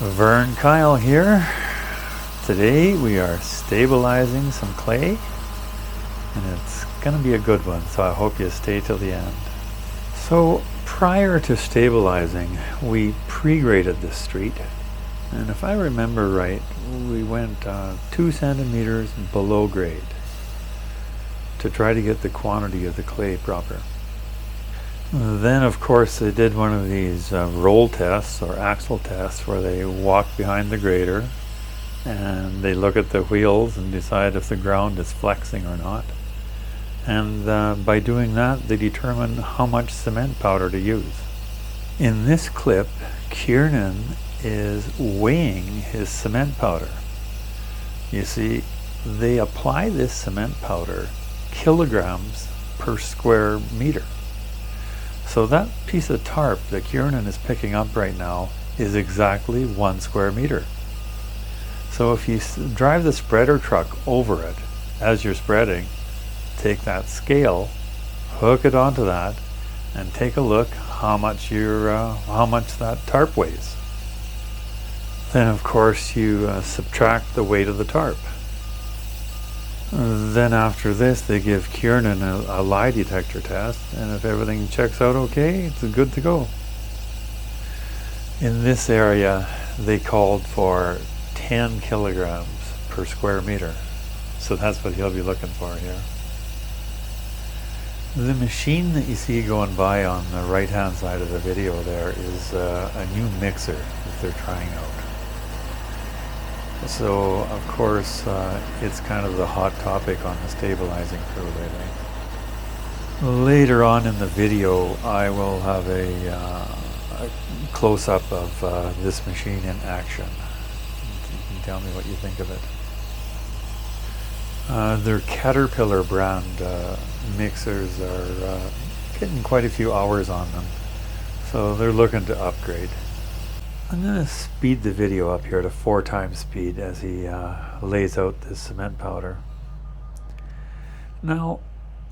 Vern Kyle here. Today we are stabilizing some clay, and it's gonna be a good one, so I hope you stay till the end. So prior to stabilizing, we pre-graded this street, and if I remember right, we went 2 centimeters below grade to try to get the quantity of the clay proper. Then, of course, they did one of these roll tests or axle tests where they walk behind the grader and they look at the wheels and decide if the ground is flexing or not. And by doing that, they determine how much cement powder to use. In this clip, Kiernan is weighing his cement powder. You see, they apply this cement powder kilograms per square meter. So that piece of tarp that Kiernan is picking up right now is exactly 1 square meter. So if you drive the spreader truck over it as you're spreading, take that scale, hook it onto that, and take a look how much that tarp weighs. Then of course you subtract the weight of the tarp. Then after this, they give Kiernan a lie detector test, and if everything checks out okay, it's good to go. In this area, they called for 10 kilograms per square meter, so that's what he'll be looking for here. The machine that you see going by on the right-hand side of the video there is a new mixer that they're trying out. So, of course, it's kind of the hot topic on the stabilizing crew lately. Later on in the video, I will have a close-up of this machine in action. You can tell me what you think of it. Their Caterpillar brand mixers are getting quite a few hours on them, so they're looking to upgrade. I'm going to speed the video up here to 4 times speed as he lays out this cement powder. Now,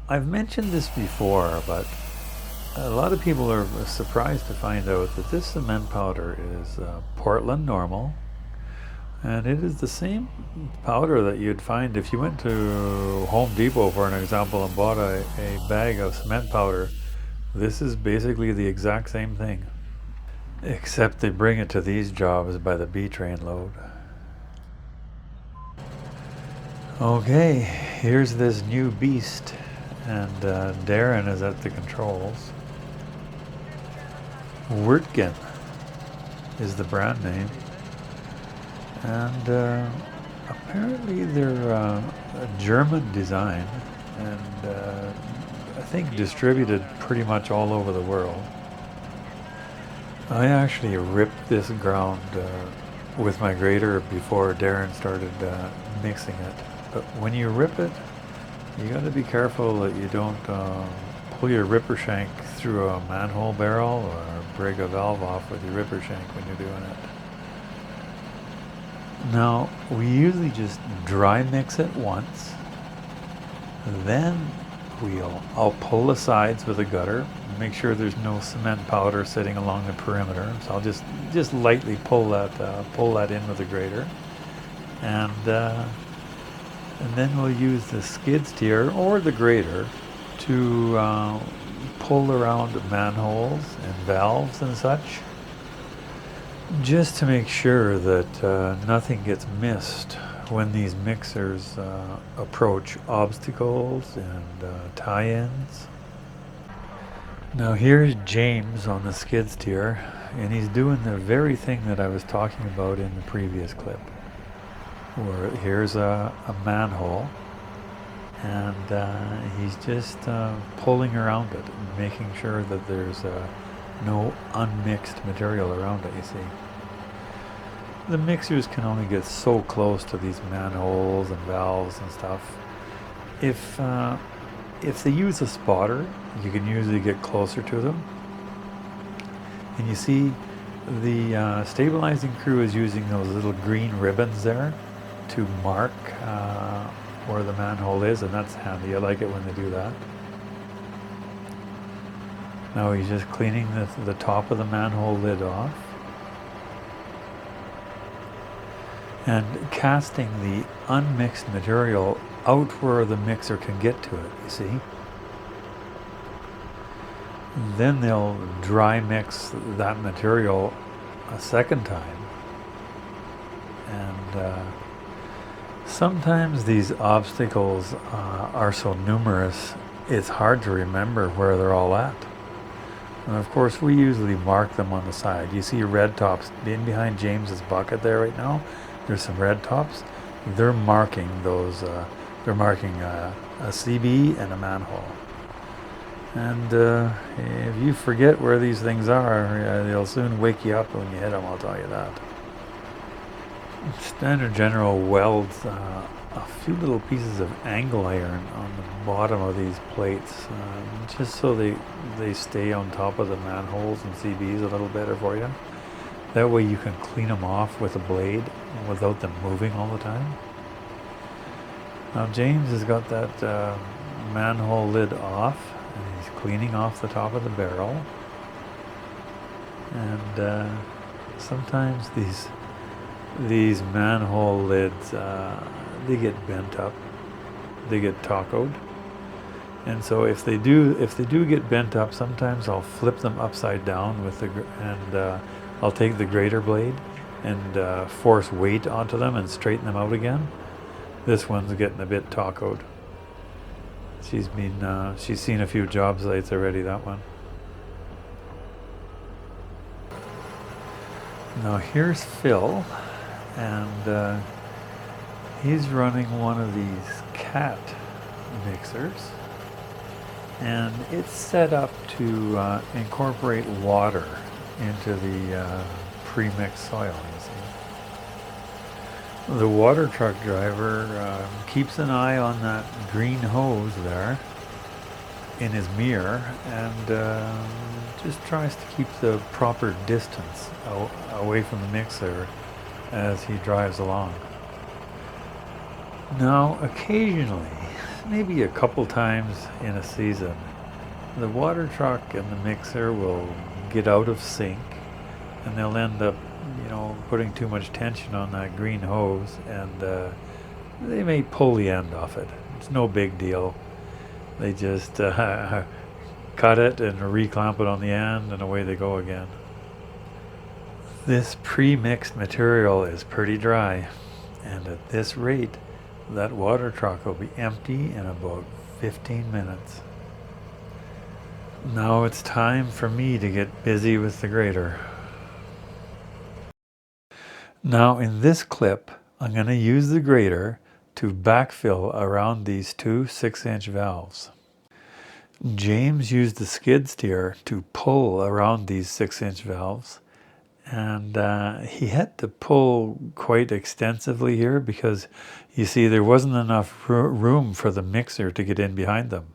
I've mentioned this before, but a lot of people are surprised to find out that this cement powder is Portland normal, and it is the same powder that you'd find if you went to Home Depot, for an example, and bought a bag of cement powder. This is basically the exact same thing. Except they bring it to these jobs by the B-train load. Okay, here's this new beast, and Darren is at the controls. Wirtgen is the brand name, and apparently they're a German design, and I think distributed pretty much all over the world. I actually ripped this ground with my grader before Darren started mixing it. But when you rip it, you got to be careful that you don't pull your ripper shank through a manhole barrel or break a valve off with your ripper shank when you're doing it. Now, we usually just dry mix it once. Then I'll pull the sides with a gutter, make sure there's no cement powder sitting along the perimeter. So I'll just lightly pull that in with a grater, and then we'll use the skid steer or the grater to pull around manholes and valves and such, just to make sure that nothing gets missed when these mixers approach obstacles and tie-ins. Now here's James on the skid steer, and he's doing the very thing that I was talking about in the previous clip, where here's a manhole, and he's just pulling around it and making sure that there's no unmixed material around it, you see. The mixers can only get so close to these manholes and valves and stuff. If they use a spotter, you can usually get closer to them. And you see, the stabilizing crew is using those little green ribbons there to mark where the manhole is, and that's handy. I like it when they do that. Now he's just cleaning the top of the manhole lid off. and casting the unmixed material out where the mixer can get to it, you see. Then they'll dry mix that material a second time. And sometimes these obstacles are so numerous, it's hard to remember where they're all at. And of course, we usually mark them on the side. You see red tops in behind James's bucket there right now. There's some red tops. They're marking those. They're marking a CB and a manhole. And if you forget where these things are, they'll soon wake you up when you hit them. I'll tell you that. Standard General welds a few little pieces of angle iron on the bottom of these plates, just so they stay on top of the manholes and CBs a little better for you. That way you can clean them off with a blade without them moving all the time. Now James has got that manhole lid off, and he's cleaning off the top of the barrel. And sometimes these manhole lids, they get bent up, they get tacoed, and so if they do get bent up, sometimes I'll flip them upside down with I'll take the grater blade and force weight onto them and straighten them out again. This one's getting a bit tacoed. She's seen a few job sites already, that one. Now here's Phil, and he's running one of these cat mixers, and it's set up to incorporate water into the pre-mixed soil, you see. The water truck driver keeps an eye on that green hose there in his mirror, and just tries to keep the proper distance away from the mixer as he drives along. Now, occasionally, maybe a couple times in a season, the water truck and the mixer will get out of sync, and they'll end up, putting too much tension on that green hose, and they may pull the end off it. It's no big deal. They just cut it and reclamp it on the end, and away they go again. This pre-mixed material is pretty dry, and at this rate, that water truck will be empty in about 15 minutes. Now it's time for me to get busy with the grater. Now in this clip, I'm going to use the grater to backfill around these two 6-inch valves. James used the skid steer to pull around these 6-inch valves, and he had to pull quite extensively here because, you see, there wasn't enough room for the mixer to get in behind them.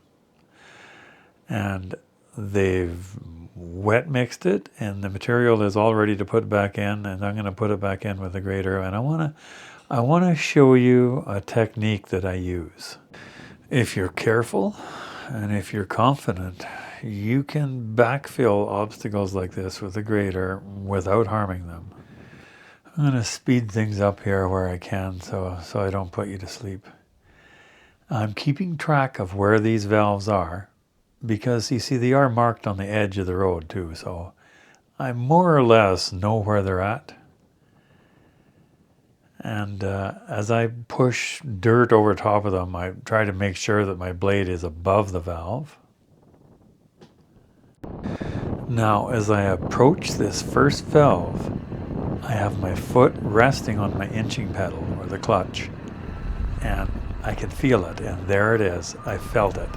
And they've wet mixed it, and the material is all ready to put back in, and I'm going to put it back in with the grater, and I want to show you a technique that I use. If you're careful and if you're confident, you can backfill obstacles like this with a grater without harming them. I'm going to speed things up here where I can so I don't put you to sleep. I'm keeping track of where these valves are because, you see, they are marked on the edge of the road too, so I more or less know where they're at. And as I push dirt over top of them, I try to make sure that my blade is above the valve. Now, as I approach this first valve, I have my foot resting on my inching pedal, or the clutch, and I can feel it, and there it is. I felt it.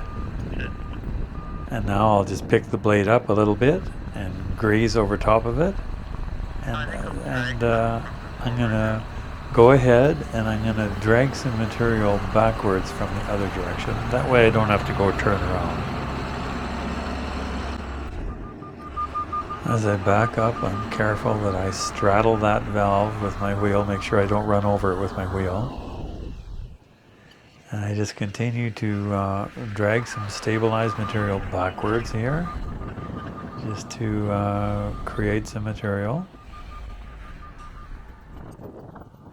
And now I'll just pick the blade up a little bit and graze over top of it, and I'm going to go ahead and I'm going to drag some material backwards from the other direction. That way I don't have to go turn around. As I back up, I'm careful that I straddle that valve with my wheel, make sure I don't run over it with my wheel. And I just continue to drag some stabilized material backwards here, just to create some material.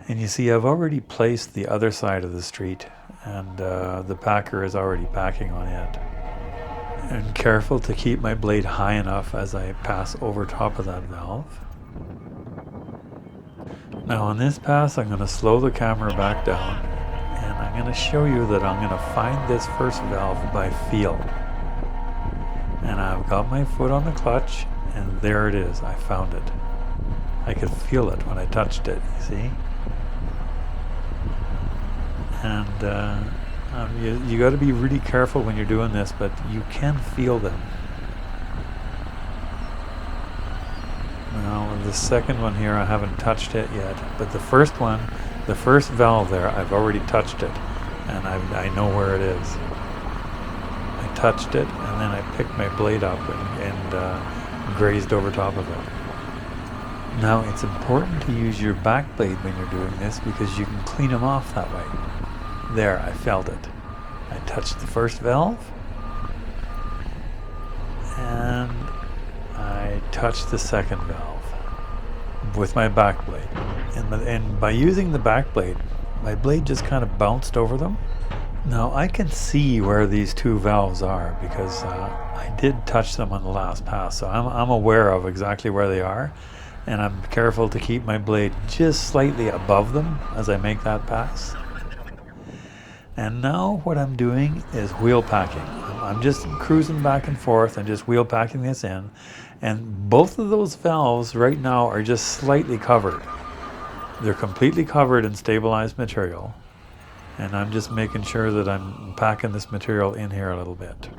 And you see, I've already placed the other side of the street, and the packer is already packing on it. And careful to keep my blade high enough as I pass over top of that valve. Now on this pass, I'm going to slow the camera back down, and I'm going to show you that I'm going to find this first valve by feel. And I've got my foot on the clutch, and there it is. I found it. I could feel it when I touched it, you see? And you got to be really careful when you're doing this, but you can feel them. Now the second one here, I haven't touched it yet, but the first one, the first valve there, I've already touched it, and I know where it is. I touched it, and then I picked my blade up and grazed over top of it. Now it's important to use your back blade when you're doing this, because you can clean them off that way. There, I felt it. I touched the first valve, and I touched the second valve with my back blade. And by using the back blade, my blade just kind of bounced over them. Now I can see where these two valves are, because I did touch them on the last pass, so I'm aware of exactly where they are, and I'm careful to keep my blade just slightly above them as I make that pass. And now what I'm doing is wheel packing. I'm just cruising back and forth and just wheel packing this in. And both of those valves right now are just slightly covered. They're completely covered in stabilized material. And I'm just making sure that I'm packing this material in here a little bit.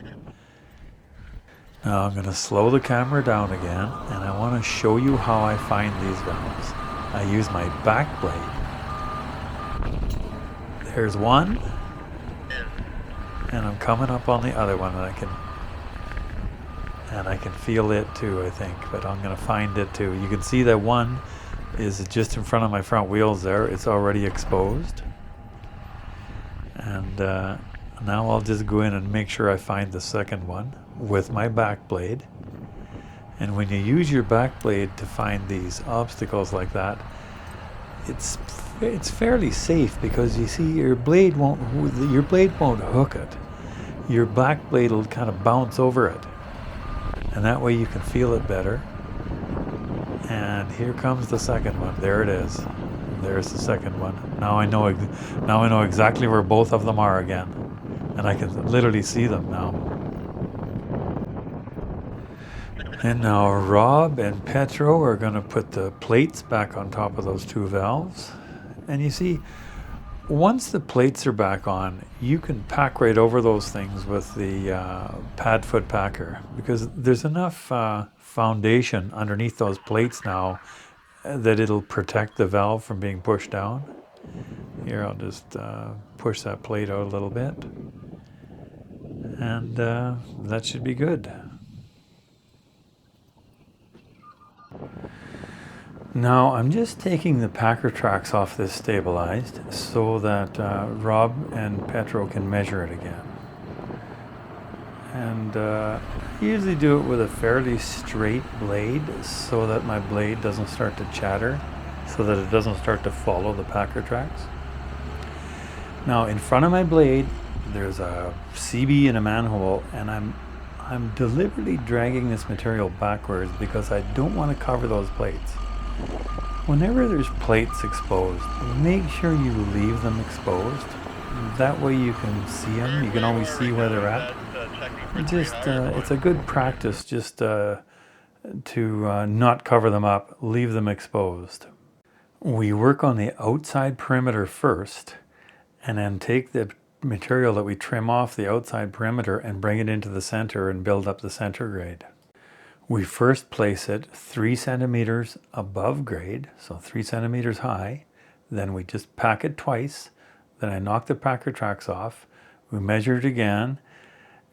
Now I'm going to slow the camera down again, and I want to show you how I find these valves. I use my back blade. There's one. And I'm coming up on the other one, and I can feel it too, I think, but I'm going to find it too. You can see that one is just in front of my front wheels there. It's already exposed. And now I'll just go in and make sure I find the second one with my back blade. And when you use your back blade to find these obstacles like that, it's fairly safe, because you see your blade won't hook it. Your back blade will kind of bounce over it, and that way you can feel it better. And here comes the second one. There it is. There's the second one. Now I know exactly where both of them are again, and I can literally see them now. And now Rob and Petro are going to put the plates back on top of those two valves. And you see, once the plates are back on, you can pack right over those things with the pad foot packer, because there's enough foundation underneath those plates now that it'll protect the valve from being pushed down. Here, I'll just push that plate out a little bit, and that should be good. Now I'm just taking the packer tracks off this stabilized so that Rob and Petro can measure it again. And I usually do it with a fairly straight blade so that my blade doesn't start to chatter, so that it doesn't start to follow the packer tracks. Now in front of my blade there's a CB and a manhole, and I'm deliberately dragging this material backwards because I don't want to cover those plates. Whenever there's plates exposed, make sure you leave them exposed. That way you can see them. You can always see where they're at. It's a good practice just to not cover them up, leave them exposed. We work on the outside perimeter first, and then take the material that we trim off the outside perimeter and bring it into the center and build up the center grade. We first place it 3 centimeters above grade, so 3 centimeters high. Then we just pack it twice. Then I knock the packer tracks off. We measure it again.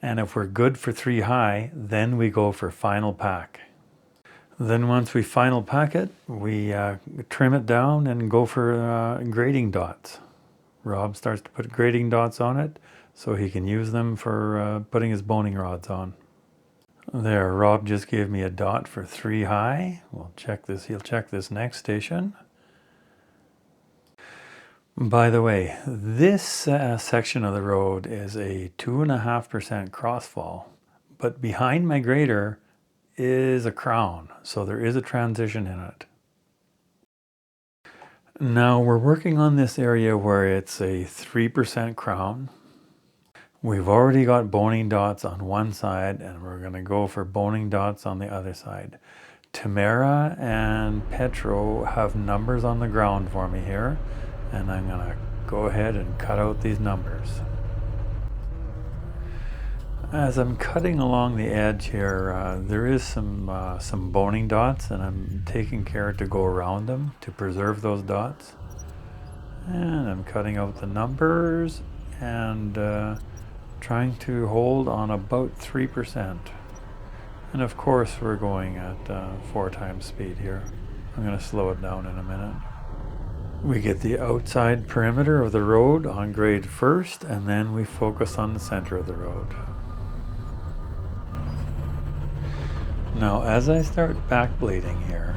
And if we're good for 3 high, then we go for final pack. Then once we final pack it, we trim it down and go for grading dots. Rob starts to put grading dots on it so he can use them for putting his boning rods on. There, Rob just gave me a dot for 3 high. We'll check this. He'll check this next station. By the way, this section of the road is a 2.5% crossfall, but behind my grader is a crown, so there is a transition in it. Now we're working on this area where it's a 3% crown. We've already got boning dots on one side, and we're going to go for boning dots on the other side. Tamara and Petro have numbers on the ground for me here, and I'm going to go ahead and cut out these numbers. As I'm cutting along the edge here, there is some boning dots, and I'm taking care to go around them to preserve those dots. And I'm cutting out the numbers and trying to hold on about 3%. And of course we're going at 4 times speed here. I'm going to slow it down in a minute. We get the outside perimeter of the road on grade first, and then we focus on the center of the road. Now as I start backblading here,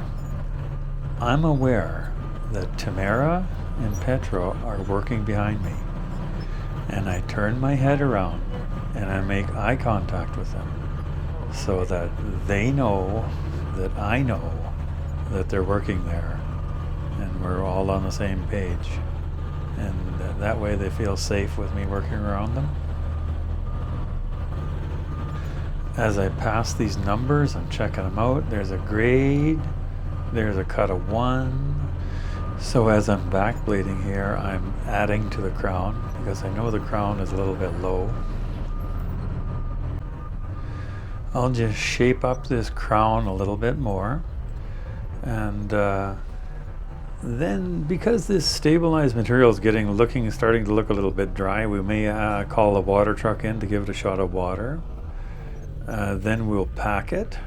I'm aware that Tamara and Petro are working behind me. And I turn my head around and I make eye contact with them so that they know that I know that they're working there and we're all on the same page. And that way they feel safe with me working around them. As I pass these numbers, I'm checking them out. There's a grade, there's a cut of 1. So as I'm backblading here, I'm adding to the crown because I know the crown is a little bit low. I'll just shape up this crown a little bit more, and then because this stabilized material is starting to look a little bit dry, we may call a water truck in to give it a shot of water. Then we'll pack it,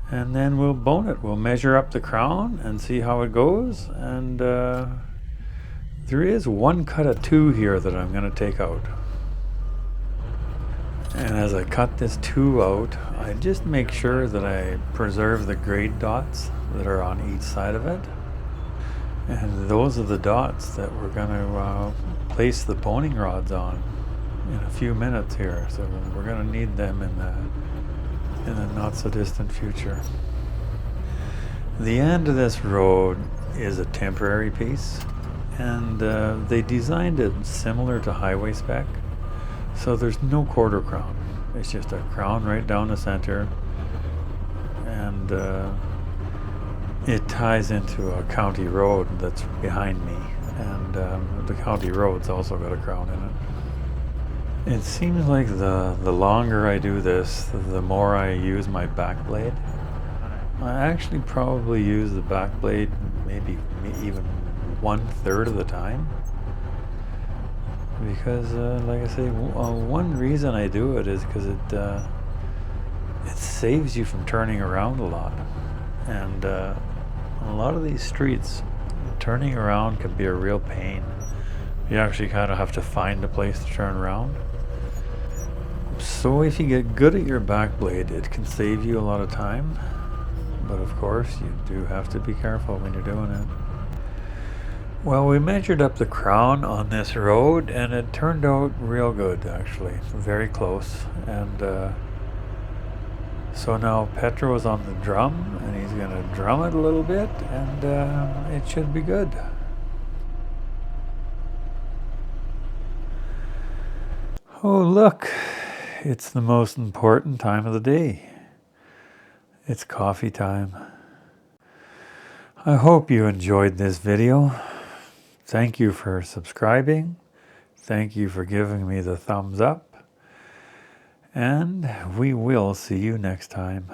and then we'll bone it. We'll measure up the crown and see how it goes. And there is one cut of 2 here that I'm going to take out. And as I cut this 2 out, I just make sure that I preserve the grade dots that are on each side of it. And those are the dots that we're going to place the boning rods on in a few minutes here. So we're going to need them in the not so distant future. The end of this road is a temporary piece, and they designed it similar to highway spec, so there's no quarter crown. It's just a crown right down the center, and it ties into a county road that's behind me, and the county road's also got a crown in it. It seems like the longer I do this, the more I use my back blade. I actually probably use the back blade maybe even 1/3 of the time. Because, like I say, one reason I do it is because it saves you from turning around a lot. And a lot of these streets, turning around can be a real pain. You actually kind of have to find a place to turn around. So if you get good at your back blade, it can save you a lot of time. But of course, you do have to be careful when you're doing it. Well, we measured up the crown on this road, and it turned out real good, actually. Very close. And so now Petro is on the drum, and he's going to drum it a little bit, and it should be good. Oh, look. It's the most important time of the day. It's coffee time. I hope you enjoyed this video. Thank you for subscribing. Thank you for giving me the thumbs up. And we will see you next time.